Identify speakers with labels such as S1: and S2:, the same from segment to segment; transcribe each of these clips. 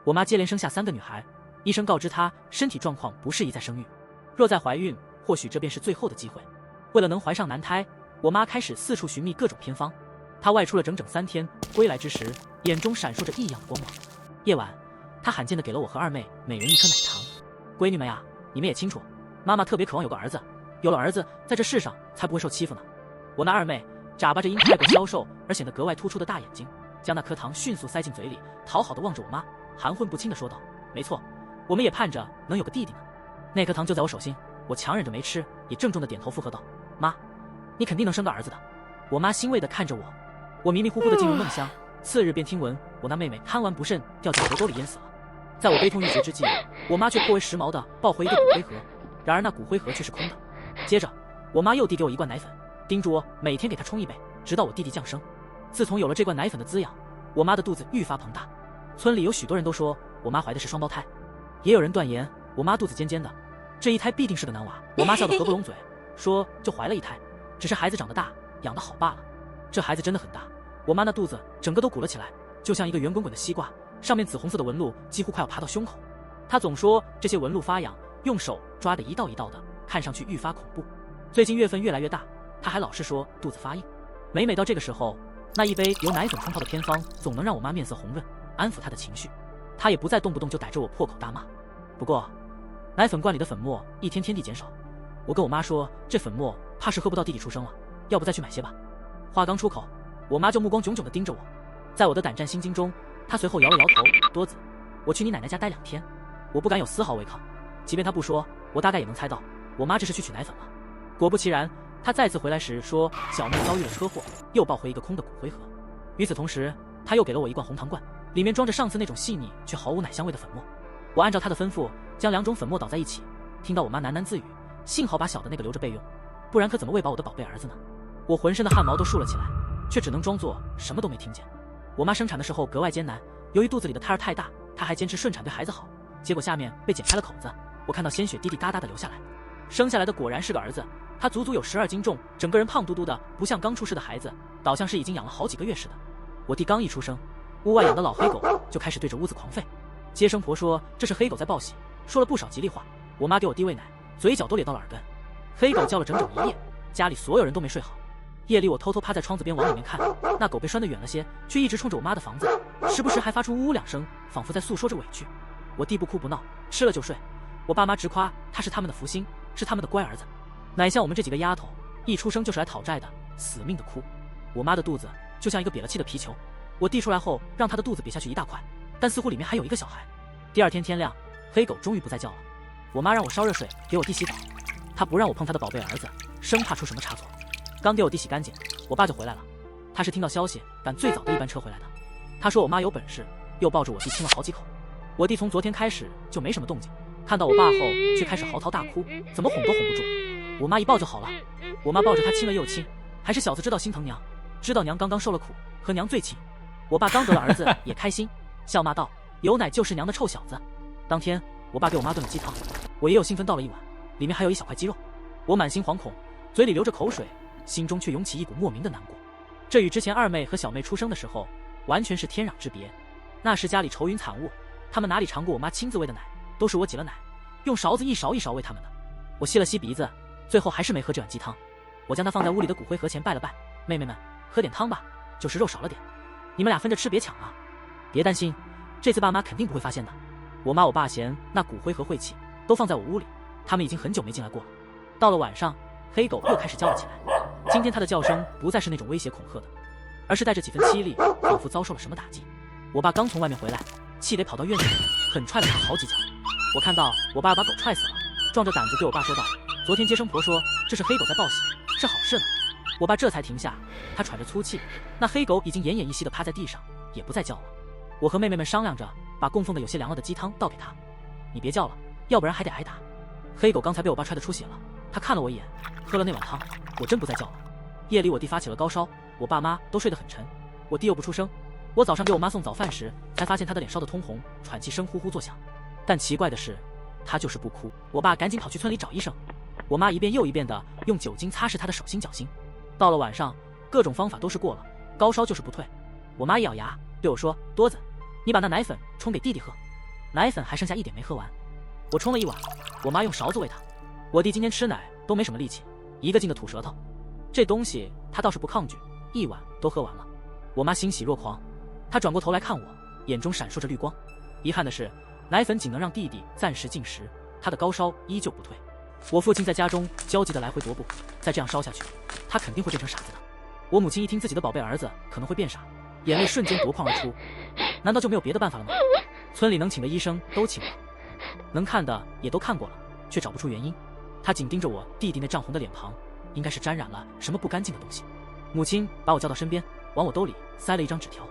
S1: 我妈接连生下3个女孩，医生告知她身体状况不适宜再生育，若再怀孕，或许这便是最后的机会。为了能怀上男胎，我妈开始四处寻觅各种偏方。她外出了整整3天，归来之时，眼中闪烁着异样的光芒。夜晚，她罕见地给了我和二妹每人1颗奶糖。闺女们呀，你们也清楚，妈妈特别渴望有个儿子，有了儿子，在这世上才不会受欺负呢。我那二妹眨巴着因太过消瘦而显得格外突出的大眼睛，将那颗糖迅速塞进嘴里，讨好地望着我妈，含混不清地说道：“没错，我们也盼着能有个弟弟呢。”那颗糖就在我手心，我强忍着没吃，也郑重地点头附和道：“妈，你肯定能生个儿子的。”我妈欣慰地看着我，我迷迷糊糊地进入梦乡。次日便听闻我那妹妹贪玩不慎掉进河沟里淹死了。在我悲痛欲绝之际，我妈却颇为时髦地抱回一个骨灰盒，然而那骨灰盒却是空的。接着，我妈又递给我1罐奶粉，叮嘱我每天给她冲1杯，直到我弟弟降生。自从有了这罐奶粉的滋养，我妈的肚子愈发膨大。村里有许多人都说我妈怀的是双胞胎，也有人断言我妈肚子尖尖的，这一胎必定是个男娃。我妈笑得合不拢嘴，说就怀了1胎，只是孩子长得大，养得好罢了。这孩子真的很大，我妈那肚子整个都鼓了起来，就像一个圆滚滚的西瓜，上面紫红色的纹路几乎快要爬到胸口。她总说这些纹路发痒，用手抓得一道一道的，看上去愈发恐怖。最近月份越来越大，她还老是说肚子发硬。每到这个时候，那1杯由奶粉冲泡的偏方总能让我妈面色红润，安抚她的情绪。她也不再动不动就逮着我破口大骂。不过奶粉罐里的粉末一天天地减少，我跟我妈说这粉末怕是喝不到弟弟出生了，要不再去买些吧。话刚出口，我妈就目光炯炯地盯着我。在我的胆战心惊中，她随后摇了摇头：“多子，我去你奶奶家待2天。”我不敢有丝毫违抗，即便她不说，我大概也能猜到我妈这是去取奶粉了。果不其然，她再次回来时说小妹遭遇了车祸，又抱回一个空的骨灰盒。与此同时，她又给了我1罐红糖罐，里面装着上次那种细腻却毫无奶香味的粉末。我按照她的吩咐将2种粉末倒在一起，听到我妈喃喃自语：“幸好把小的那个留着备用，不然可怎么喂饱我的宝贝儿子呢？”我浑身的汗毛都竖了起来，却只能装作什么都没听见。我妈生产的时候格外艰难，由于肚子里的胎儿太大，她还坚持顺产对孩子好，结果下面被剪开了口子，我看到鲜血滴滴答答的流下来。生下来的果然是个儿子，他足足有12斤重，整个人胖嘟嘟的，不像刚出世的孩子，倒像是已经养了好几个月似的。我弟刚一出生，屋外养的老黑狗就开始对着屋子狂吠。接生婆说这是黑狗在报喜，说了不少吉利话。我妈给我弟喂奶，嘴角都咧到了耳根。黑狗叫了整整1夜，家里所有人都没睡好。夜里我偷偷趴在窗子边往里面看，那狗被拴得远了些，却一直冲着我妈的房子，时不时还发出呜呜2声，仿佛在诉说着委屈。我弟不哭不闹，吃了就睡。我爸妈直夸他是他们的福星，是他们的乖儿子。哪像我们这几个丫头，一出生就是来讨债的，死命的哭。我妈的肚子就像一个瘪了气的皮球，我弟出来后让她的肚子瘪下去一大块，但似乎里面还有一个小孩。第2天天亮，黑狗终于不再叫了。我妈让我烧热水给我弟洗澡，她不让我碰她的宝贝儿子，生怕出什么差错。刚给我弟洗干净，我爸就回来了。他是听到消息赶最早的一班车回来的。他说我妈有本事，又抱着我弟亲了好几口。我弟从昨天开始就没什么动静，看到我爸后却开始嚎啕大哭，怎么哄都哄不住。我妈一抱就好了，我妈抱着他亲了又亲，还是小子知道心疼娘，知道娘刚刚受了苦，和娘最亲。我爸刚得了儿子也开心，笑骂道：“有奶就是娘的臭小子。”当天我爸给我妈炖了鸡汤，我也有兴奋倒了1碗，里面还有一小块鸡肉。我满心惶恐，嘴里流着口水，心中却涌起一股莫名的难过。这与之前二妹和小妹出生的时候完全是天壤之别。那时家里愁云惨雾，他们哪里尝过我妈亲自喂的奶，都是我挤了奶，用勺子一勺一勺喂他们的。我吸了吸鼻子，最后还是没喝这碗鸡汤。我将它放在屋里的骨灰盒前拜了拜：“妹妹们，喝点汤吧，就是肉少了点，你们俩分着吃，别抢啊。别担心，这次爸妈肯定不会发现的。”我妈我爸嫌那骨灰盒晦气，都放在我屋里，他们已经很久没进来过了。到了晚上，黑狗又开始叫了起来。今天它的叫声不再是那种威胁恐吓的，而是带着几分凄厉，仿佛遭受了什么打击。我爸刚从外面回来，气得跑到院子里，狠踹了它好几脚。我看到我爸把狗踹死了，壮着胆子对我爸说道：“昨天接生婆说这是黑狗在报喜，是好事呢。”我爸这才停下，他喘着粗气，那黑狗已经奄奄一息地趴在地上，也不再叫了。我和妹妹们商量着把供奉的有些凉了的鸡汤倒给他：“你别叫了，要不然还得挨打。”黑狗刚才被我爸踹得出血了，他看了我一眼，喝了那碗汤，我真不再叫了。夜里我弟发起了高烧，我爸妈都睡得很沉，我弟又不出声。我早上给我妈送早饭时，才发现他的脸烧得通红，喘气声呼呼作响。但奇怪的是，他就是不哭。我爸赶紧跑去村里找医生，我妈一遍又一遍地用酒精擦拭他的手心脚心。到了晚上，各种方法都是过了，高烧就是不退。我妈一咬牙对我说：“多子，你把那奶粉冲给弟弟喝。”奶粉还剩下一点没喝完。我冲了一碗，我妈用勺子喂他。我弟今天吃奶都没什么力气，一个劲的吐舌头。这东西他倒是不抗拒，一碗都喝完了。我妈欣喜若狂，她转过头来看我，眼中闪烁着绿光。遗憾的是，奶粉仅能让弟弟暂时进食，他的高烧依旧不退。我父亲在家中焦急地来回踱步，再这样烧下去，他肯定会变成傻子的。我母亲一听自己的宝贝儿子可能会变傻，眼泪瞬间夺眶而出。难道就没有别的办法了吗？村里能请的医生都请了，能看的也都看过了，却找不出原因。他紧盯着我弟弟那涨红的脸庞，应该是沾染了什么不干净的东西。母亲把我叫到身边，往我兜里塞了一张纸条：“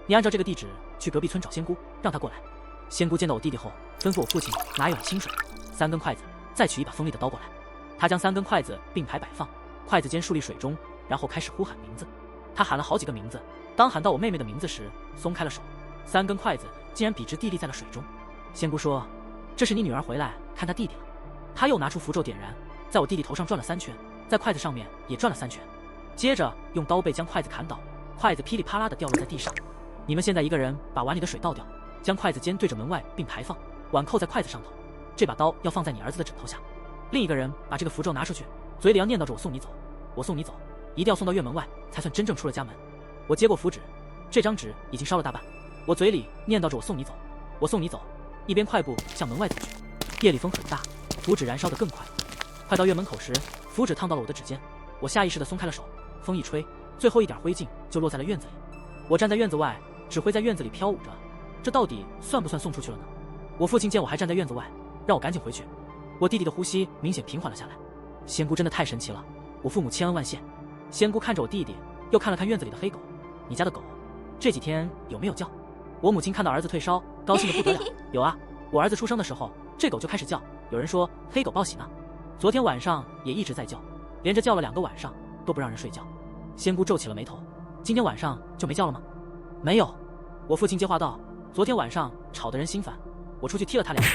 S1: 你按照这个地址去隔壁村找仙姑，让她过来。”仙姑见到我弟弟后，吩咐我父亲拿一碗清水，3根筷子，再取一把锋利的刀过来。他将3根筷子并排摆放，筷子尖竖立水中，然后开始呼喊名字。他喊了好几个名字，当喊到我妹妹的名字时，松开了手，3根筷子竟然笔直地立在了水中。仙姑说：“这是你女儿回来看她弟弟了。”他又拿出符咒点燃，在我弟弟头上转了3圈，在筷子上面也转了3圈，接着用刀背将筷子砍倒，筷子噼里啪啦地掉落在地上。你们现在一个人把碗里的水倒掉，将筷子尖对着门外并排放，碗扣在筷子上头，这把刀要放在你儿子的枕头下。另一个人把这个符咒拿出去，嘴里要念叨着我送你走，我送你走，一定要送到院门外才算真正出了家门。我接过符纸，这张纸已经烧了大半，我嘴里念叨着我送你走，我送你走，一边快步向门外走去。夜里风很大，符纸燃烧得更快。快到院门口时，符纸烫到了我的指尖，我下意识地松开了手，风一吹，最后一点灰烬就落在了院子里。我站在院子外，纸灰在院子里飘舞着，这到底算不算送出去了呢？我父亲见我还站在院子外，让我赶紧回去。我弟弟的呼吸明显平缓了下来。仙姑真的太神奇了，我父母千恩万谢。仙姑看着我弟弟，又看了看院子里的黑狗：“你家的狗这几天有没有叫？”我母亲看到儿子退烧，高兴得不得了：“有啊，我儿子出生的时候，这狗就开始叫，有人说黑狗报喜呢。昨天晚上也一直在叫，连着叫了2个晚上，都不让人睡觉。”仙姑皱起了眉头：“今天晚上就没叫了吗？”“没有。”我父亲接话道：“昨天晚上吵得人心烦，我出去踢了他2下，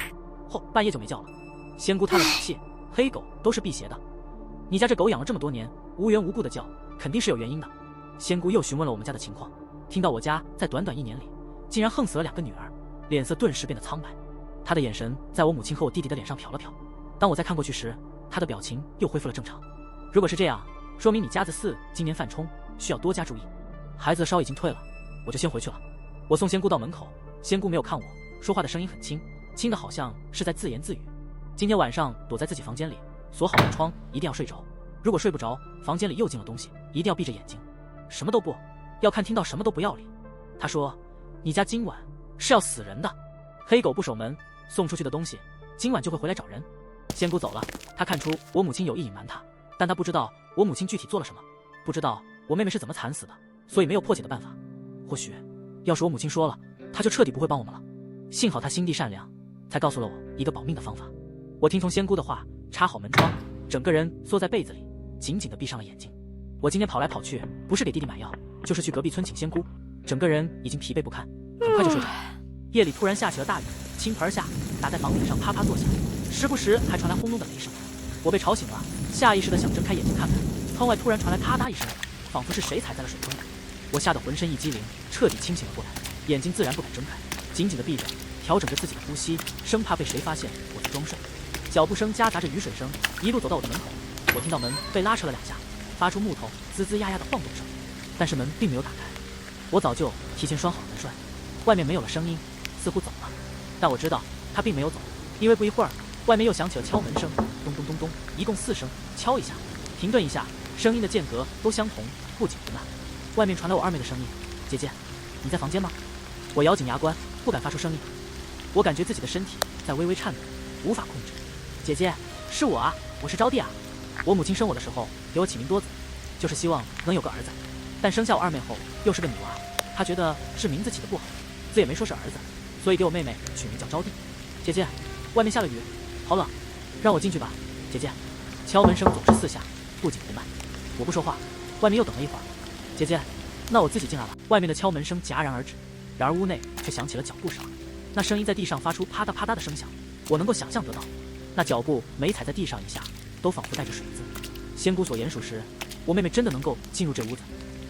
S1: 后半夜就没叫了。”仙姑叹了口气：“黑狗都是辟邪的，你家这狗养了这么多年，无缘无故的叫，肯定是有原因的。”仙姑又询问了我们家的情况，听到我家在短短1年里竟然横死了2个女儿，脸色顿时变得苍白。她的眼神在我母亲和我弟弟的脸上瞟了瞟，当我再看过去时，她的表情又恢复了正常。如果是这样，说明你家子4今年犯冲，需要多加注意。孩子的烧已经退了，我就先回去了。我送仙姑到门口，仙姑没有看我，说话的声音很轻，轻的好像是在自言自语。今天晚上躲在自己房间里，锁好门窗，一定要睡着。如果睡不着，房间里又进了东西，一定要闭着眼睛，什么都不要看，听到什么都不要理。他说：“你家今晚是要死人的，黑狗不守门，送出去的东西今晚就会回来找人。”仙姑走了，她看出我母亲有意隐瞒她，但她不知道我母亲具体做了什么，不知道我妹妹是怎么惨死的，所以没有破解的办法。或许要是我母亲说了，她就彻底不会帮我们了。幸好她心地善良，才告诉了我一个保命的方法。我听从仙姑的话，插好门窗，整个人缩在被子里，紧紧地闭上了眼睛。我今天跑来跑去，不是给弟弟买药，就是去隔壁村请仙姑，整个人已经疲惫不堪，很快就睡着了。夜里突然下起了大雨，倾盆下，打在房顶上啪啪作响，时不时还传来轰隆的雷声。我被吵醒了，下意识地想睁开眼睛看看，窗外突然传来啪嗒一声，仿佛是谁踩在了水中。我吓得浑身一激灵，彻底清醒了过来，眼睛自然不敢睁开，紧紧地闭着，调整着自己的呼吸，生怕被谁发现我在装睡。脚步声夹杂着雨水声，一路走到我的门口。我听到门被拉扯了2下，发出木头滋滋呀呀的晃动声，但是门并没有打开。我早就提前拴好了门栓，外面没有了声音，似乎走了。但我知道他并没有走，因为不一会儿，外面又响起了敲门声，咚咚咚咚，一共4声，敲一下，停顿一下，声音的间隔都相同，不紧不慢。外面传来我二妹的声音：“姐姐，你在房间吗？”我咬紧牙关，不敢发出声音。我感觉自己的身体在微微颤抖，无法控制。姐姐，是我啊，我是招娣啊。我母亲生我的时候给我起名多子，就是希望能有个儿子，但生下我二妹后又是个女娃，她觉得是名字起得不好，字也没说是儿子，所以给我妹妹取名叫招娣。姐姐，外面下了雨，好冷，让我进去吧。姐姐，敲门声总是4下，不紧不慢。我不说话，外面又等了一会儿。姐姐，那我自己进来了。外面的敲门声戛然而止，然而屋内却响起了脚步声，那声音在地上发出啪嗒啪嗒的声响，我能够想象得到，那脚步每踩在地上一下，都仿佛带着水渍。仙姑所言属实，我妹妹真的能够进入这屋子，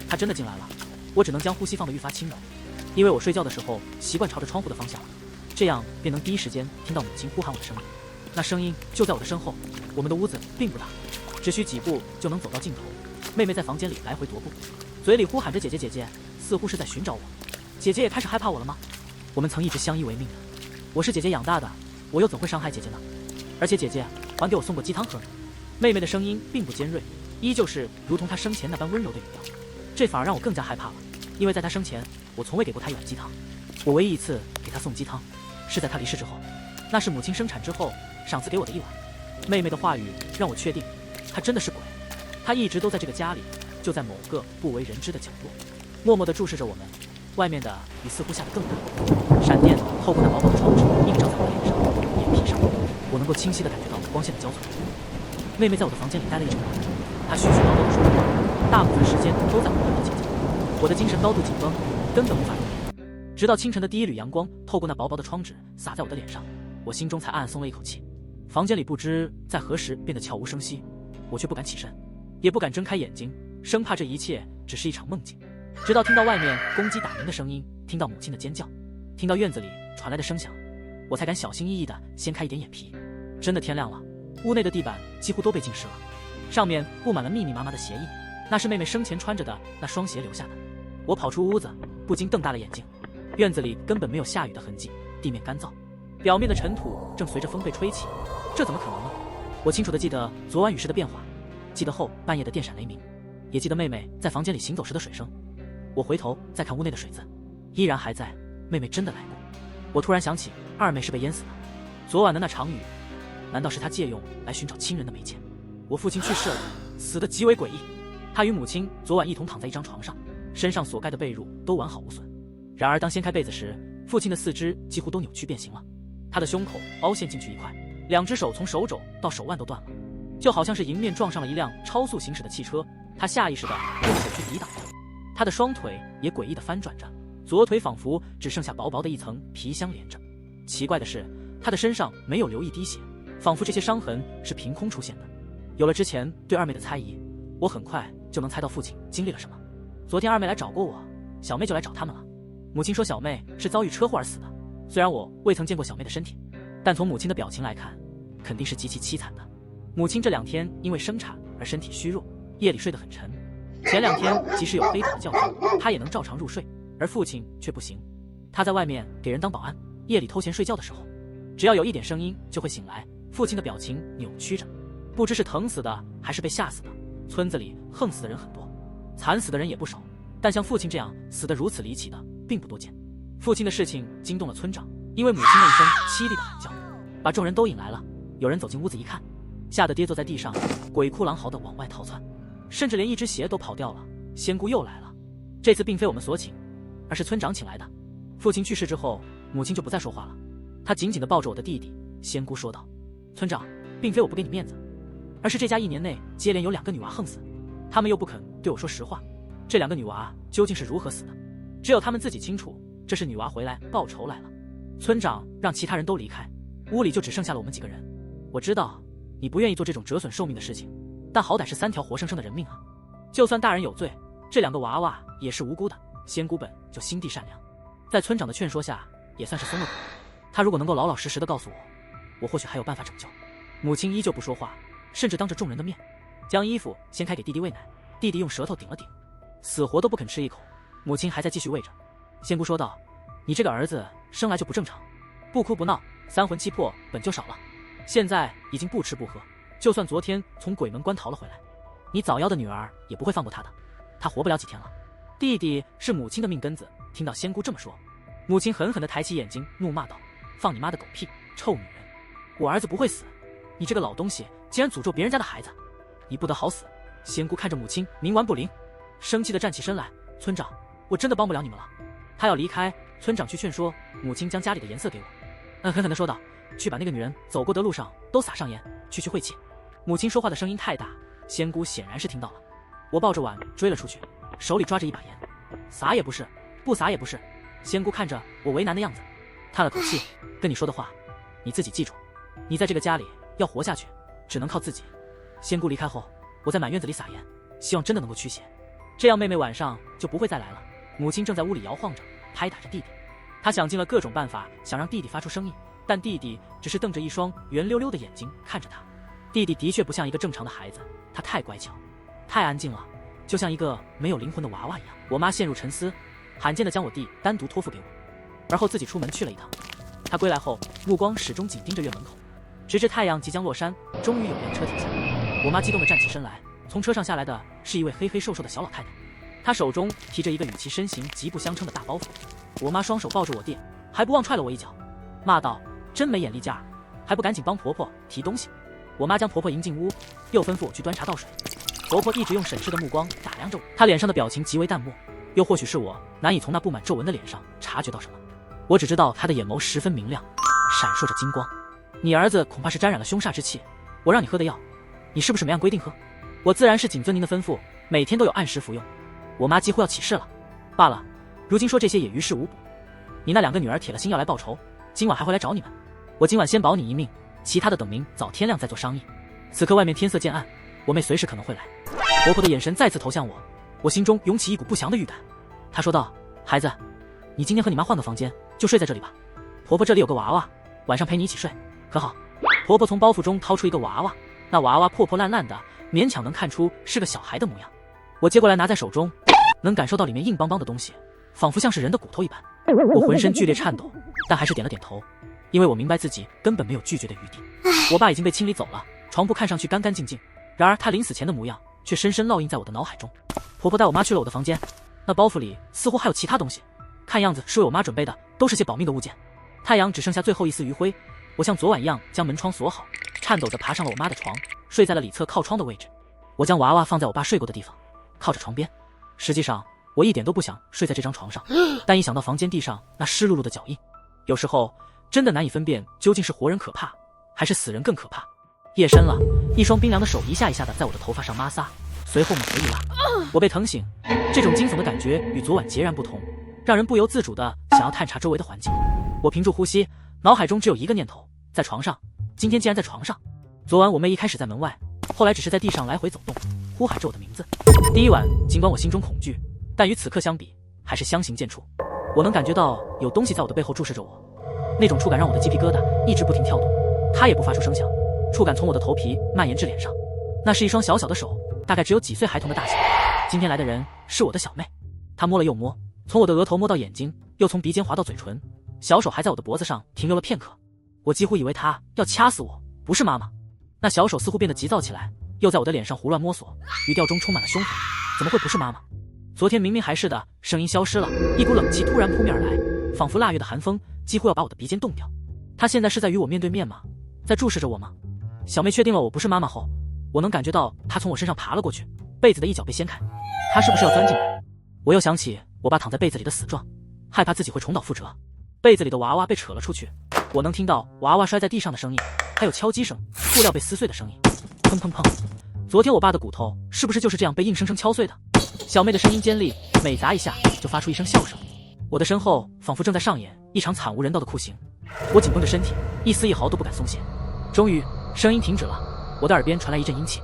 S1: 她真的进来了。我只能将呼吸放得愈发轻柔，因为我睡觉的时候习惯朝着窗户的方向了。这样便能第一时间听到母亲呼喊我的声音。那声音就在我的身后，我们的屋子并不大，只需几步就能走到尽头。妹妹在房间里来回踱步，嘴里呼喊着姐姐姐姐，似乎是在寻找我。姐姐也开始害怕我了吗？我们曾一直相依为命的，我是姐姐养大的，我又怎会伤害姐姐呢？而且姐姐还给我送过鸡汤喝呢。妹妹的声音并不尖锐，依旧是如同她生前那般温柔的语调，这反而让我更加害怕了，因为在她生前，我从未给过她一碗鸡汤。我唯一一次给她送鸡汤，是在她离世之后，那是母亲生产之后赏赐给我的一碗。妹妹的话语让我确定，她真的是鬼，她一直都在这个家里，就在某个不为人知的角落，默默地注视着我们。外面的雨似乎下得更大，闪电透过那薄薄的窗纸映照在我脸上、眼皮上，我能够清晰地感觉到光线的交错。妹妹在我的房间里待了一整晚，她絮絮叨叨地说着话，大部分时间都在我的姐姐。我的精神高度紧绷，根本无法入眠。直到清晨的第一缕阳光透过那薄薄的窗纸洒在我的脸上，我心中才暗暗松了一口气。房间里不知在何时变得悄无声息，我却不敢起身，也不敢睁开眼睛，生怕这一切只是一场梦境。直到听到外面公鸡打鸣的声音，听到母亲的尖叫，听到院子里传来的声响，我才敢小心翼翼地掀开一点眼皮。真的天亮了，屋内的地板几乎都被浸湿了，上面布满了密密麻麻的鞋印，那是妹妹生前穿着的那双鞋留下的。我跑出屋子，不禁瞪大了眼睛。院子里根本没有下雨的痕迹，地面干燥，表面的尘土正随着风被吹起，这怎么可能呢？我清楚地记得昨晚雨势的变化，记得后半夜的电闪雷鸣，也记得妹妹在房间里行走时的水声。我回头再看屋内的水渍，依然还在，妹妹真的来过。我突然想起二妹是被淹死的，昨晚的那场雨，难道是她借用来寻找亲人的媒介？我父亲去世了，死得极为诡异，他与母亲昨晚一同躺在一张床上，身上所盖的被褥都完好无损。然而当掀开被子时，父亲的四肢几乎都扭曲变形了，他的胸口凹陷进去一块，两只手从手肘到手腕都断了，就好像是迎面撞上了一辆超速行驶的汽车，他下意识地用手去抵挡着。他的双腿也诡异地翻转着，左腿仿佛只剩下薄薄的一层皮相连着。奇怪的是，他的身上没有流一滴血，仿佛这些伤痕是凭空出现的。有了之前对二妹的猜疑，我很快就能猜到父亲经历了什么。昨天二妹来找过我，小妹就来找他们了。母亲说小妹是遭遇车祸而死的，虽然我未曾见过小妹的身体，但从母亲的表情来看，肯定是极其凄惨的。母亲这2天因为生产而身体虚弱，夜里睡得很沉。前2天即使有黑狗的叫声，他也能照常入睡，而父亲却不行。他在外面给人当保安，夜里偷闲睡觉的时候，只要有一点声音就会醒来。父亲的表情扭曲着，不知是疼死的还是被吓死的。村子里横死的人很多，惨死的人也不少，但像父亲这样死得如此离奇的并不多见。父亲的事情惊动了村长，因为母亲那一声凄厉的喊叫，把众人都引来了。有人走进屋子一看，吓得跌坐在地上，鬼哭狼嚎地往外逃窜，甚至连一只鞋都跑掉了。仙姑又来了，这次并非我们所请，而是村长请来的。父亲去世之后，母亲就不再说话了，她紧紧地抱着我的弟弟。仙姑说道：村长，并非我不给你面子，而是这家1年内接连有2个女娃横死，他们又不肯对我说实话，这2个女娃究竟是如何死的，只有他们自己清楚。这是女娃回来报仇来了。村长让其他人都离开，屋里就只剩下了我们几个人。我知道你不愿意做这种折损寿命的事情，但好歹是3条活生生的人命啊！就算大人有罪，这2个娃娃也是无辜的。仙姑本就心地善良，在村长的劝说下，也算是松了口。他如果能够老老实实的告诉我，我或许还有办法拯救。母亲依旧不说话，甚至当着众人的面将衣服掀开给弟弟喂奶，弟弟用舌头顶了顶，死活都不肯吃一口。母亲还在继续喂着。仙姑说道：你这个儿子生来就不正常，不哭不闹，3魂7魄本就少了，现在已经不吃不喝，就算昨天从鬼门关逃了回来，你早夭的女儿也不会放过他的，他活不了几天了。弟弟是母亲的命根子。听到仙姑这么说，母亲狠狠地抬起眼睛怒骂道：放你妈的狗屁，臭女人！我儿子不会死，你这个老东西竟然诅咒别人家的孩子，你不得好死！仙姑看着母亲冥顽不灵，生气地站起身来：村长，我真的帮不了你们了。他要离开，村长去劝说，母亲将家里的颜色给我，狠狠地说道：去把那个女人走过的路上都撒上盐，去晦气。母亲说话的声音太大，仙姑显然是听到了。我抱着碗追了出去，手里抓着一把盐，撒也不是，不撒也不是。仙姑看着我为难的样子，叹了口气：跟你说的话，你自己记住，你在这个家里要活下去，只能靠自己。仙姑离开后，我在满院子里撒盐，希望真的能够驱邪，这样妹妹晚上就不会再来了。母亲正在屋里摇晃着，拍打着弟弟，她想尽了各种办法，想让弟弟发出声音，但弟弟只是瞪着一双圆溜溜的眼睛看着她。弟弟的确不像一个正常的孩子，他太乖巧，太安静了，就像一个没有灵魂的娃娃一样。我妈陷入沉思，罕见地将我弟单独托付给我，而后自己出门去了一趟。她归来后，目光始终紧盯着院门口，直至太阳即将落山，终于有辆车停下。我妈激动地站起身来，从车上下来的是一位黑黑瘦瘦的小老太太，她手中提着一个与其身形极不相称的大包袱。我妈双手抱着我弟，还不忘踹了我一脚，骂道：“真没眼力劲儿，还不赶紧帮婆婆提东西。”我妈将婆婆迎进屋，又吩咐我去端茶倒水。婆婆一直用审视的目光打量着我，她脸上的表情极为淡漠，又或许是我难以从那布满皱纹的脸上察觉到什么。我只知道她的眼眸十分明亮，闪烁着金光。你儿子恐怕是沾染了凶煞之气，我让你喝的药，你是不是没按规定喝？我自然是谨遵您的吩咐，每天都有按时服用。我妈几乎要起誓了，罢了，如今说这些也于事无补。你那2个女儿铁了心要来报仇，今晚还会来找你们。我今晚先保你一命，其他的等明早天亮再做商议。此刻外面天色渐暗，我妹随时可能会来。婆婆的眼神再次投向我，我心中涌起一股不祥的预感。她说道：“孩子，你今天和你妈换个房间，就睡在这里吧。婆婆这里有个娃娃，晚上陪你一起睡，可好？”婆婆从包袱中掏出一个娃娃，那娃娃破破烂烂的，勉强能看出是个小孩的模样。我接过来拿在手中，能感受到里面硬邦邦的东西，仿佛像是人的骨头一般。我浑身剧烈颤抖，但还是点了点头，因为我明白自己根本没有拒绝的余地。我爸已经被清理走了，床铺看上去干干净净，然而他临死前的模样却深深烙印在我的脑海中。婆婆带我妈去了我的房间，那包袱里似乎还有其他东西，看样子是为我妈准备的，都是些保命的物件。太阳只剩下最后一丝余晖，我像昨晚一样将门窗锁好，颤抖着爬上了我妈的床，睡在了里侧靠窗的位置。我将娃娃放在我爸睡过的地方，靠着床边。实际上我一点都不想睡在这张床上，但一想到房间地上那湿漉漉的脚印，有时候真的难以分辨究竟是活人可怕，还是死人更可怕。夜深了，一双冰凉的手一下一下的在我的头发上摩挲，随后猛地一拉，我被疼醒。这种惊悚的感觉与昨晚截然不同，让人不由自主的想要探查周围的环境。我屏住呼吸，脑海中只有一个念头：在床上。今天竟然在床上。昨晚我妹一开始在门外，后来只是在地上来回走动，呼喊着我的名字。第一晚尽管我心中恐惧，但与此刻相比还是相形见绌。我能感觉到有东西在我的背后注视着我，那种触感让我的鸡皮疙瘩一直不停跳动。它也不发出声响，触感从我的头皮蔓延至脸上。那是一双小小的手，大概只有几岁孩童的大小。今天来的人是我的小妹，她摸了又摸，从我的额头摸到眼睛，又从鼻尖滑到嘴唇，小手还在我的脖子上停留了片刻。我几乎以为她要掐死我，不是妈妈。那小手似乎变得急躁起来，又在我的脸上胡乱摸索，语调中充满了凶狠。怎么会不是妈妈？昨天明明还是的，声音消失了，一股冷气突然扑面而来，仿佛腊月的寒风几乎要把我的鼻尖冻掉。她现在是在与我面对面吗？在注视着我吗？小妹确定了我不是妈妈后，我能感觉到她从我身上爬了过去，被子的一角被掀开，她是不是要钻进来？我又想起我爸躺在被子里的死状，害怕自己会重蹈覆辙。被子里的娃娃被扯了出去，我能听到娃娃摔在地上的声音，还有敲击声，布料被撕碎的声音，砰砰砰。昨天我爸的骨头是不是就是这样被硬生生敲碎的？小妹的声音尖利，每砸一下就发出一声笑声。我的身后仿佛正在上演一场惨无人道的酷刑，我紧绷着身体，一丝一毫都不敢松懈。终于声音停止了，我的耳边传来一阵阴气，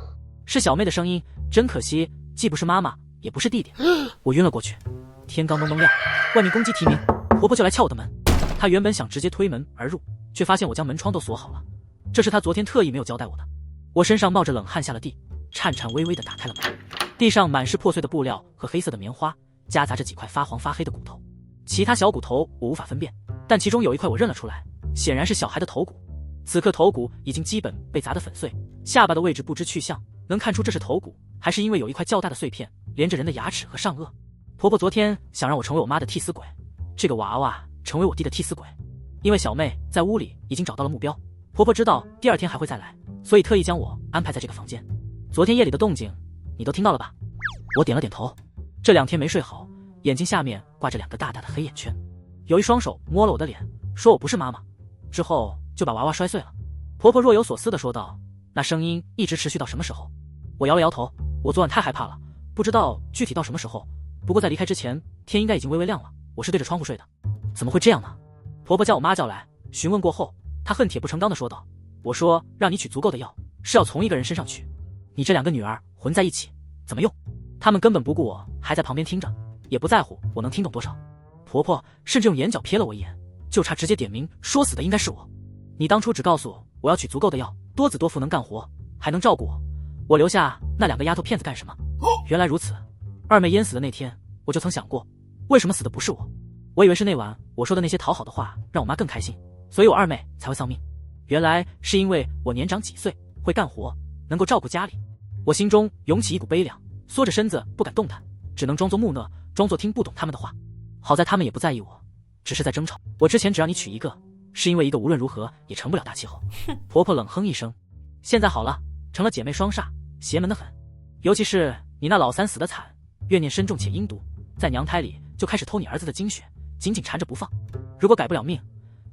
S1: 是小妹的声音。真可惜，既不是妈妈，也不是弟弟。我晕了过去。天刚蒙蒙亮，外面公鸡啼鸣，婆婆就来敲我的门。她原本想直接推门而入，却发现我将门窗都锁好了，这是她昨天特意没有交代我的。我身上冒着冷汗下了地，颤颤巍巍地打开了门。地上满是破碎的布料和黑色的棉花，夹杂着几块发黄发黑的骨头。其他小骨头我无法分辨，但其中有一块我认了出来，显然是小孩的头骨。此刻头骨已经基本被砸得粉碎，下巴的位置不知去向，能看出这是头骨，还是因为有一块较大的碎片连着人的牙齿和上颚。婆婆昨天想让我成为我妈的替死鬼，这个娃娃成为我弟的替死鬼。因为小妹在屋里已经找到了目标，婆婆知道第二天还会再来，所以特意将我安排在这个房间。昨天夜里的动静你都听到了吧？我点了点头。这2天没睡好，眼睛下面挂着2个大大的黑眼圈。有一双手摸了我的脸，说我不是妈妈，之后就把娃娃摔碎了。婆婆若有所思地说道：“那声音一直持续到什么时候？”我摇了摇头，我昨晚太害怕了，不知道具体到什么时候。不过在离开之前，天应该已经微微亮了。我是对着窗户睡的，怎么会这样呢？婆婆将我妈叫来，询问过后，她恨铁不成钢地说道：“我说让你取足够的药，是要从一个人身上取，你这2个女儿混在一起怎么用？”他们根本不顾我，还在旁边听着，也不在乎我能听懂多少。婆婆甚至用眼角瞥了我一眼，就差直接点名说死的应该是我。你当初只告诉我要取足够的药，多子多福能干活，还能照顾我，我留下那2个丫头片子干什么？原来如此。二妹淹死的那天，我就曾想过，为什么死的不是我？我以为是那晚我说的那些讨好的话让我妈更开心，所以我二妹才会丧命。原来是因为我年长几岁，会干活，能够照顾家里。我心中涌起一股悲凉，缩着身子不敢动弹，只能装作木讷，装作听不懂他们的话。好在他们也不在意我，只是在争吵。我之前只让你娶一个，是因为一个无论如何也成不了大气候。婆婆冷哼一声，现在好了，成了姐妹双煞，邪门的很。尤其是你那老三死得惨，怨念深重且阴毒，在娘胎里就开始偷你儿子的精血，紧紧缠着不放。如果改不了命，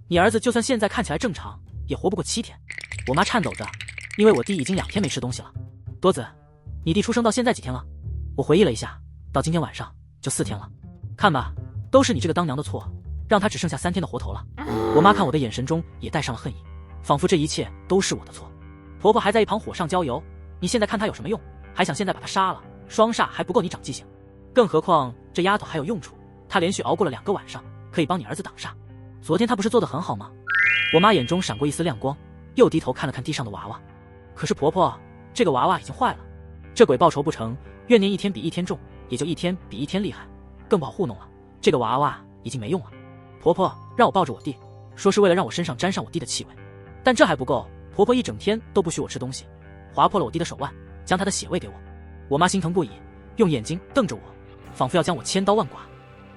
S1: 你儿子就算现在看起来正常，也活不过7天。我妈颤抖着，因为我弟已经2天没吃东西了。多子，你弟出生到现在几天了？我回忆了一下，到今天晚上就4天了。看吧，都是你这个当娘的错，让他只剩下3天的活头了。我妈看我的眼神中也带上了恨意，仿佛这一切都是我的错。婆婆还在一旁火上浇油，你现在看她有什么用？还想现在把她杀了，双煞还不够你长记性，更何况这丫头还有用处，她连续熬过了2个晚上，可以帮你儿子挡煞。昨天她不是做得很好吗？我妈眼中闪过一丝亮光，又低头看了看地上的娃娃。可是婆婆，这个娃娃已经坏了，这鬼报仇不成，怨念一天比一天重，也就一天比一天厉害，更不好糊弄了。这个娃娃已经没用了。婆婆让我抱着我弟，说是为了让我身上沾上我弟的气味，但这还不够，婆婆一整天都不许我吃东西，划破了我弟的手腕，将他的血喂给我。我妈心疼不已，用眼睛瞪着我，仿佛要将我千刀万剐。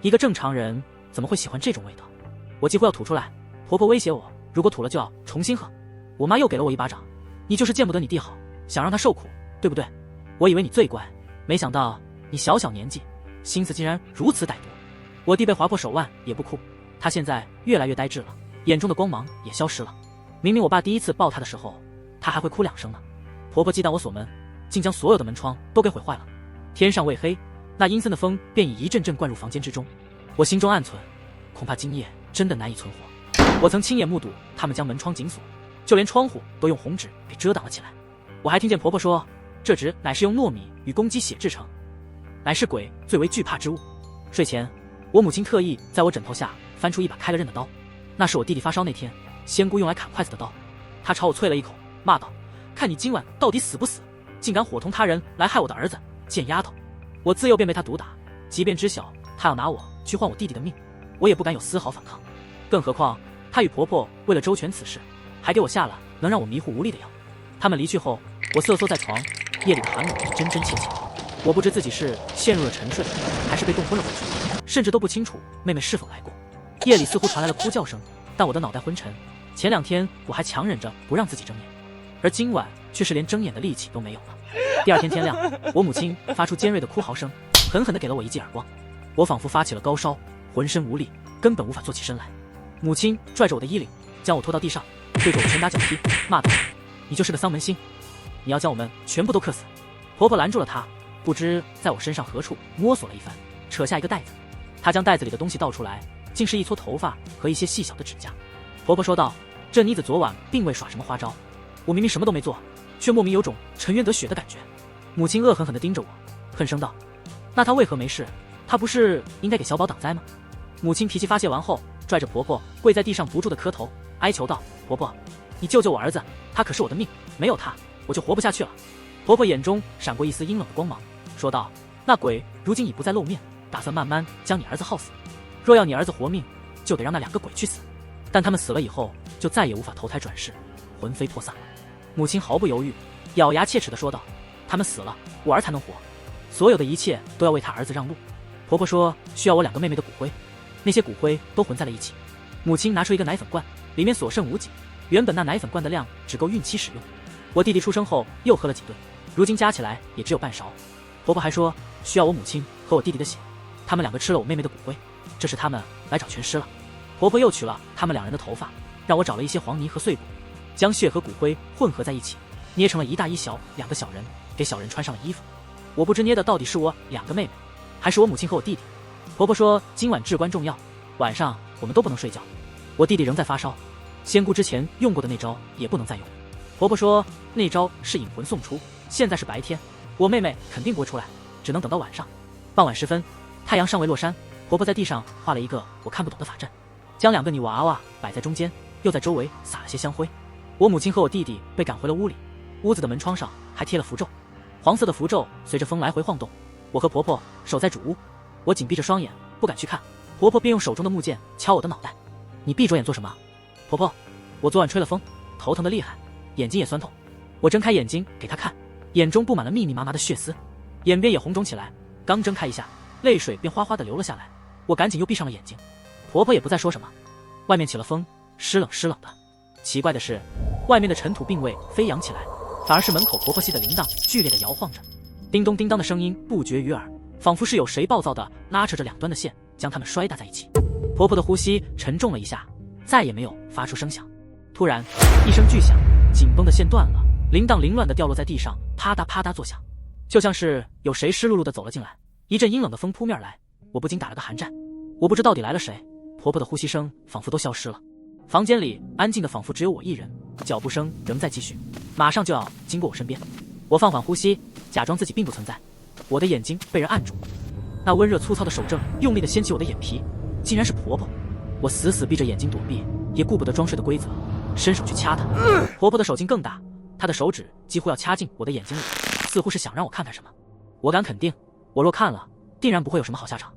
S1: 一个正常人怎么会喜欢这种味道？我几乎要吐出来，婆婆威胁我，如果吐了就要重新喝。我妈又给了我一巴掌，你就是见不得你弟好，想让他受苦，对不对？我以为你最乖，没想到你小小年纪，心思竟然如此歹毒。我弟被划破手腕也不哭，他现在越来越呆滞了，眼中的光芒也消失了。明明我爸第一次抱他的时候，他还会哭2声呢。婆婆忌惮我锁门，竟将所有的门窗都给毁坏了。天上未黑，那阴森的风便已一阵阵灌入房间之中。我心中暗忖，恐怕今夜真的难以存活。我曾亲眼目睹他们将门窗紧锁，就连窗户都用红纸给遮挡了起来。我还听见婆婆说，这纸乃是用糯米与公鸡血制成，乃是鬼最为惧怕之物。睡前，我母亲特意在我枕头下翻出一把开了刃的刀，那是我弟弟发烧那天仙姑用来砍筷子的刀。她朝我啐了一口，骂道，看你今晚到底死不死，竟敢伙同他人来害我的儿子，贱丫头！我自幼便被她毒打，即便知晓她要拿我去换我弟弟的命，我也不敢有丝毫反抗。更何况她与婆婆为了周全此事，还给我下了能让我迷糊无力的药。他们离去后，我瑟缩在床，夜里的寒冷真真切切。我不知自己是陷入了沉睡，还是被冻昏了过去，甚至都不清楚妹妹是否来过。夜里似乎传来了哭叫声，但我的脑袋昏沉。前2天我还强忍着不让自己睁眼，而今晚却是连睁眼的力气都没有了。第2天天亮，我母亲发出尖锐的哭嚎声，狠狠地给了我一记耳光。我仿佛发起了高烧，浑身无力，根本无法坐起身来。母亲拽着我的衣领，将我拖到地上，对着我拳打脚踢，骂道，你就是个丧门星，你要将我们全部都克死。婆婆拦住了她，不知在我身上何处摸索了一番，扯下一个袋子。她将袋子里的东西倒出来，竟是一撮头发和一些细小的指甲。婆婆说道，这妮子昨晚并未耍什么花招，我明明什么都没做，却莫名有种沉冤得雪的感觉。母亲恶狠狠地盯着我，恨声道，那她为何没事？她不是应该给小宝挡灾吗？母亲脾气发泄完后，拽着婆婆跪在地上不住地磕头，哀求道，婆婆，你救救我儿子，他可是我的命，没有他我就活不下去了。婆婆眼中闪过一丝阴冷的光芒，说道，那鬼如今已不再露面，打算慢慢将你儿子耗死。若要你儿子活命，就得让那2个鬼去死，但他们死了以后，就再也无法投胎转世，魂飞魄散了。母亲毫不犹豫，咬牙切齿地说道，他们死了，我儿才能活，所有的一切都要为他儿子让路。婆婆说需要我2个妹妹的骨灰，那些骨灰都混在了一起。母亲拿出一个奶粉罐，里面所剩无几，原本那奶粉罐的量只够孕期使用，我弟弟出生后又喝了几顿，如今加起来也只有半勺。婆婆还说需要我母亲和我弟弟的血，他们2个吃了我妹妹的骨灰，这是他们来找全尸了。婆婆又取了他们2人的头发，让我找了一些黄泥和碎骨，将血和骨灰混合在一起，捏成了一大一小2个小人，给小人穿上了衣服。我不知捏的到底是我2个妹妹，还是我母亲和我弟弟。婆婆说今晚至关重要，晚上我们都不能睡觉。我弟弟仍在发烧，仙姑之前用过的那招也不能再用。婆婆说那招是引魂送出，现在是白天，我妹妹肯定不会出来，只能等到晚上。傍晚时分，太阳尚未落山，婆婆在地上画了一个我看不懂的法阵，将2个泥娃娃摆在中间，又在周围撒了些香灰。我母亲和我弟弟被赶回了屋里，屋子的门窗上还贴了符咒，黄色的符咒随着风来回晃动。我和婆婆守在主屋，我紧闭着双眼不敢去看，婆婆便用手中的木剑敲我的脑袋。你闭着眼做什么？婆婆，我昨晚吹了风，头疼得厉害，眼睛也酸痛。我睁开眼睛给她看，眼中布满了密密麻麻的血丝，眼边也红肿起来，刚睁开一下，泪水便哗哗地流了下来。我赶紧又闭上了眼睛。婆婆也不再说什么。外面起了风，湿冷湿冷的。奇怪的是，外面的尘土并未飞扬起来，反而是门口婆婆系的铃铛剧烈地摇晃着，叮咚叮当的声音不绝于耳，仿佛是有谁暴躁地拉扯着2端的线，将它们摔打在一起。婆婆的呼吸沉重了一下，再也没有发出声响。突然一声巨响，紧绷的线断了，铃铛凌乱地掉落在地上，啪嗒啪嗒作响，就像是有谁湿漉漉地走了进来。一阵阴冷的风扑面来，我不禁打了个寒战。我不知到底来了谁，婆婆的呼吸声仿佛都消失了，房间里安静的仿佛只有我一人，脚步声仍在继续，马上就要经过我身边。我放缓呼吸，假装自己并不存在。我的眼睛被人按住，那温热粗糙的手正用力地掀起我的眼皮，竟然是婆婆。我死死闭着眼睛躲避，也顾不得装睡的规则，伸手去掐她。婆婆的手劲更大，她的手指几乎要掐进我的眼睛里，似乎是想让我看看什么。我敢肯定，我若看了，定然不会有什么好下场。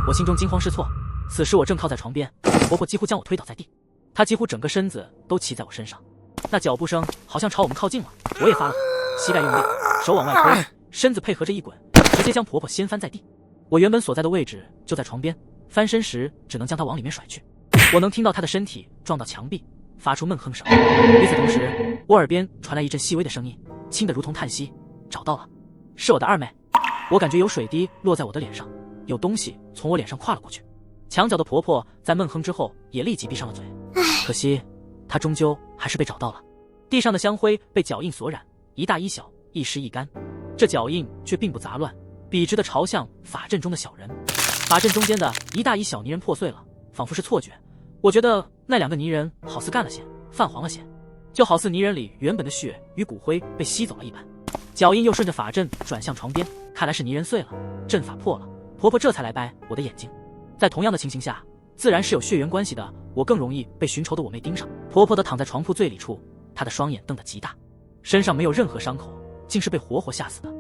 S1: 我心中惊慌失措，此时我正靠在床边，婆婆几乎将我推倒在地，她几乎整个身子都骑在我身上。那脚步声好像朝我们靠近了，我也发了狠，膝盖用力，手往外推，身子配合着一滚，直接将婆婆掀翻在地。我原本所在的位置就在床边，翻身时只能将她往里面甩去。我能听到她的身体撞到墙壁，发出闷哼声。与此同时，我耳边传来一阵细微的声音，轻得如同叹息。找到了，是我的二妹。我感觉有水滴落在我的脸上，有东西从我脸上跨了过去。墙角的婆婆在闷哼之后也立即闭上了嘴，可惜她终究还是被找到了。地上的香灰被脚印所染，一大一小，一湿一干，这脚印却并不杂乱，笔直地朝向法阵中的小人。法阵中间的一大一小泥人破碎了，仿佛是错觉。我觉得那2个泥人好似干了些，泛黄了些，就好似泥人里原本的血与骨灰被吸走了一般。脚印又顺着法阵转向床边，看来是泥人碎了，阵法破了。婆婆这才来掰我的眼睛。在同样的情形下，自然是有血缘关系的，我更容易被寻仇的我妹盯上。婆婆的躺在床铺最里处，她的双眼瞪得极大，身上没有任何伤口，竟是被活活吓死的。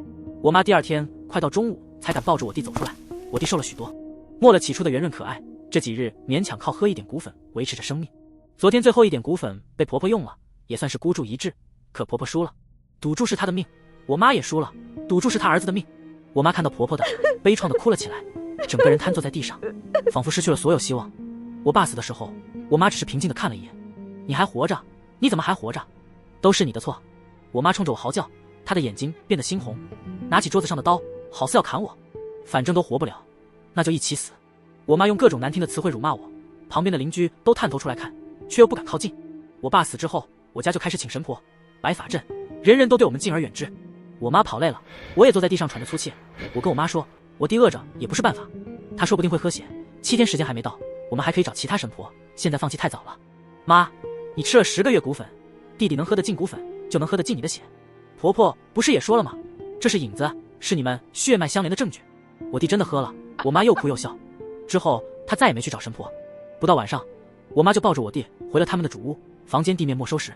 S1: 我妈第2天快到中午才敢抱着我弟走出来，我弟瘦了许多，没了起初的圆润可爱，这几日勉强靠喝一点骨粉维持着生命。昨天最后一点骨粉被婆婆用了，也算是孤注一掷，可婆婆输了，赌注是她的命；我妈也输了，赌注是她儿子的命。我妈看到婆婆的，悲怆地哭了起来，整个人瘫坐在地上，仿佛失去了所有希望。我爸死的时候，我妈只是平静地看了一眼，你还活着？你怎么还活着？都是你的错！我妈冲着我嚎叫，她的眼睛变得猩红，拿起桌子上的刀，好似要砍我。反正都活不了，那就一起死。我妈用各种难听的词汇辱骂我，旁边的邻居都探头出来看，却又不敢靠近。我爸死之后，我家就开始请神婆摆法阵，人人都对我们敬而远之。我妈跑累了，我也坐在地上喘着粗气。我跟我妈说，我弟饿着也不是办法，他说不定会喝血，7天时间还没到，我们还可以找其他神婆，现在放弃太早了。妈，你吃了10个月骨粉，弟弟能喝得进骨粉，就能喝得进你的血。婆婆不是也说了吗？这是引子，是你们血脉相连的证据。我弟真的喝了，我妈又哭又笑。之后她再也没去找神婆。不到晚上，我妈就抱着我弟回了他们的主屋，房间地面没收拾，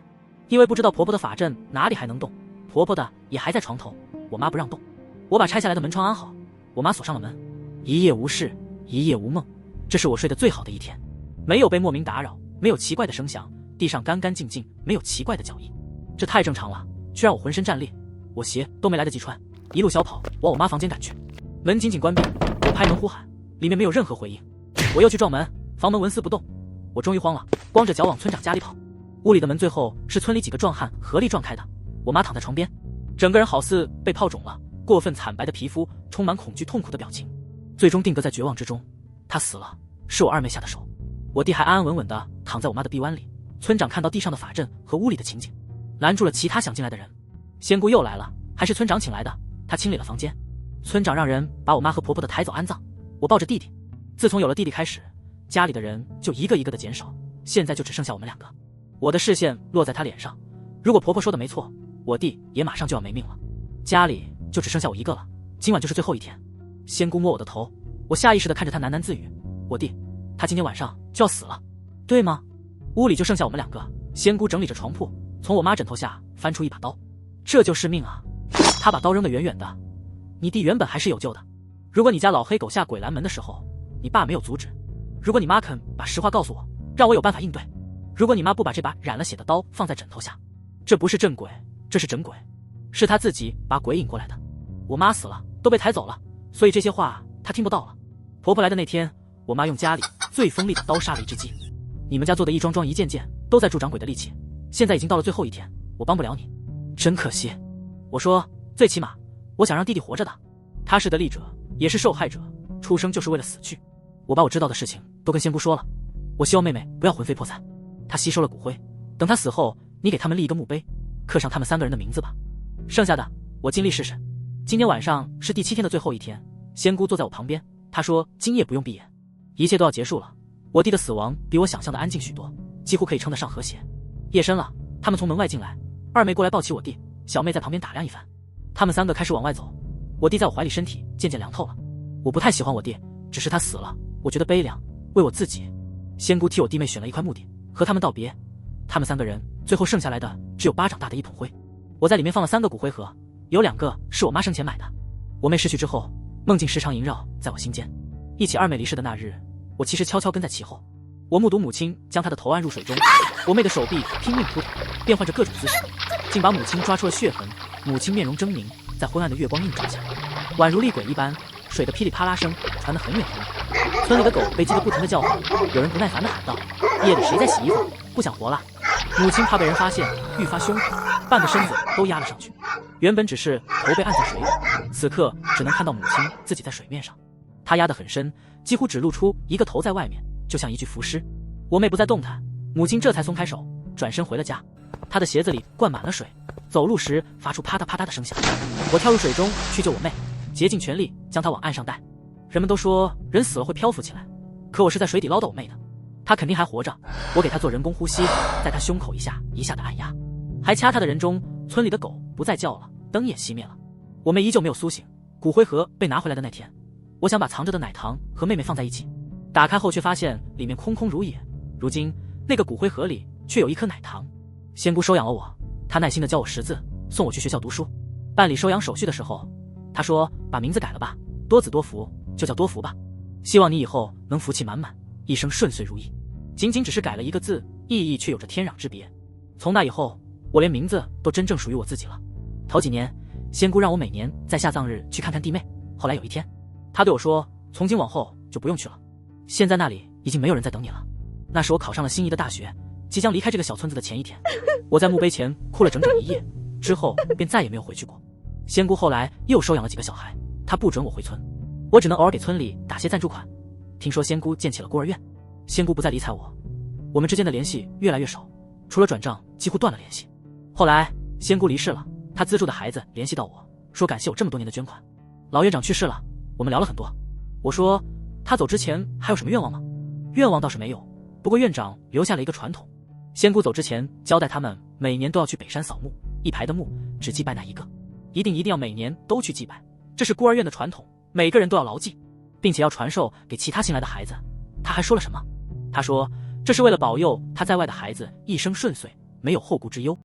S1: 因为不知道婆婆的法阵哪里还能动，婆婆的也还在床头，我妈不让动。我把拆下来的门窗安好，我妈锁上了门。一夜无事，一夜无梦，这是我睡得最好的一天，没有被莫名打扰，没有奇怪的声响，地上干干净净，没有奇怪的脚印，这太正常了，却让我浑身战栗。我鞋都没来得及穿，一路小跑往我妈房间赶去。门紧紧关闭，我拍门呼喊，里面没有任何回应。我又去撞门，房门纹丝不动。我终于慌了，光着脚往村长家里跑。屋里的门最后是村里几个壮汉合力撞开的。我妈躺在床边，整个人好似被炮肿了，过分惨白的皮肤，充满恐惧痛苦的表情，最终定格在绝望之中。她死了，是我二妹下的手。我弟还安安稳稳地躺在我妈的臂弯里。村长看到地上的法阵和屋里的情景，拦住了其他想进来的人。仙姑又来了，还是村长请来的，他清理了房间。村长让人把我妈和婆婆的抬走安葬。我抱着弟弟，自从有了弟弟开始，家里的人就一个一个的减少，现在就只剩下我们2个。我的视线落在他脸上，如果婆婆说的没错，我弟也马上就要没命了。家里就只剩下我一个了，今晚就是最后一天。仙姑摸我的头，我下意识地看着他喃喃自语，我弟，他今天晚上就要死了，对吗？屋里就剩下我们2个。仙姑整理着床铺，从我妈枕头下翻出一把刀。这就是命啊！他把刀扔得远远的。你弟原本还是有救的。如果你家老黑狗下鬼拦门的时候，你爸没有阻止；如果你妈肯把实话告诉我，让我有办法应对；如果你妈不把这把染了血的刀放在枕头下，这不是镇鬼，这是整鬼，是他自己把鬼引过来的。我妈死了，都被抬走了，所以这些话她听不到了。婆婆来的那天，我妈用家里最锋利的刀杀了一只鸡。你们家做的一桩桩一件件都在助长鬼的力气，现在已经到了最后一天，我帮不了你，真可惜。我说，最起码我想让弟弟活着的，他是得利者也是受害者，出生就是为了死去。我把我知道的事情都跟仙姑说了，我希望妹妹不要魂飞魄散。她吸收了骨灰，等她死后，你给他们立一个墓碑，刻上他们3个人的名字吧。剩下的我尽力试试。今天晚上是第7天的最后一天，仙姑坐在我旁边，她说今夜不用闭眼，一切都要结束了。我弟的死亡比我想象的安静许多，几乎可以称得上和谐。夜深了，他们从门外进来，二妹过来抱起我弟，小妹在旁边打量一番。他们3个开始往外走，我弟在我怀里，身体渐渐凉透了。我不太喜欢我弟，只是他死了，我觉得悲凉，为我自己。仙姑替我弟妹选了一块墓地，和他们道别。他们3个人最后剩下来的只有巴掌大的一桶灰。我在里面放了3个骨灰盒，有2个是我妈生前买的。我妹逝去之后，梦境时常萦绕在我心间。忆起二妹离世的那日，我其实悄悄跟在其后。我目睹母亲将她的头按入水中，我妹的手臂拼命扑腾，变换着各种姿势，竟把母亲抓出了血痕。母亲面容狰狞，在昏暗的月光映照下，宛如厉鬼一般。水的噼里啪啦声传得很远很远，村里的狗被激得不停地叫唤。有人不耐烦地喊道：“夜里谁在洗衣服？不想活了？”母亲怕被人发现，愈发凶狠，半个身子都压了上去。原本只是头被按在水里，此刻只能看到母亲自己在水面上。她压得很深，几乎只露出一个头在外面，就像一具浮尸。我妹不再动弹，母亲这才松开手，转身回了家。她的鞋子里灌满了水，走路时发出啪嗒啪嗒的声响。我跳入水中去救我妹，竭尽全力将她往岸上带。人们都说人死了会漂浮起来，可我是在水底捞到我妹的，她肯定还活着。我给她做人工呼吸，在她胸口一下一下的按压，还掐她的人中，村里的狗不再叫了，灯也熄灭了。我妹依旧没有苏醒。骨灰盒被拿回来的那天，我想把藏着的奶糖和妹妹放在一起，打开后却发现里面空空如也。如今那个骨灰盒里却有一颗奶糖。仙姑收养了我，她耐心地教我识字，送我去学校读书。办理收养手续的时候，她说把名字改了吧，多子多福，就叫多福吧。希望你以后能福气满满，一生顺遂如意。仅仅只是改了一个字，意义却有着天壤之别。从那以后，我连名字都真正属于我自己了。头几年，仙姑让我每年在下葬日去看看弟妹。后来有一天，她对我说，从今往后就不用去了，现在那里已经没有人在等你了。那是我考上了心仪的大学，即将离开这个小村子的前一天。我在墓碑前哭了整整1夜，之后便再也没有回去过。仙姑后来又收养了几个小孩，她不准我回村，我只能偶尔给村里打些赞助款。听说仙姑建起了孤儿院，仙姑不再理睬我，我们之间的联系越来越少，除了转账几乎断了联系。后来仙姑离世了，她资助的孩子联系到我，说感谢我这么多年的捐款。老院长去世了，我们聊了很多。我说他走之前还有什么愿望吗？愿望倒是没有，不过院长留下了一个传统，仙姑走之前交代他们每年都要去北山扫墓，一排的墓只祭拜那一个，一定要每年都去祭拜，这是孤儿院的传统，每个人都要牢记，并且要传授给其他新来的孩子。他还说了什么？他说这是为了保佑他在外的孩子一生顺遂，没有后顾之忧。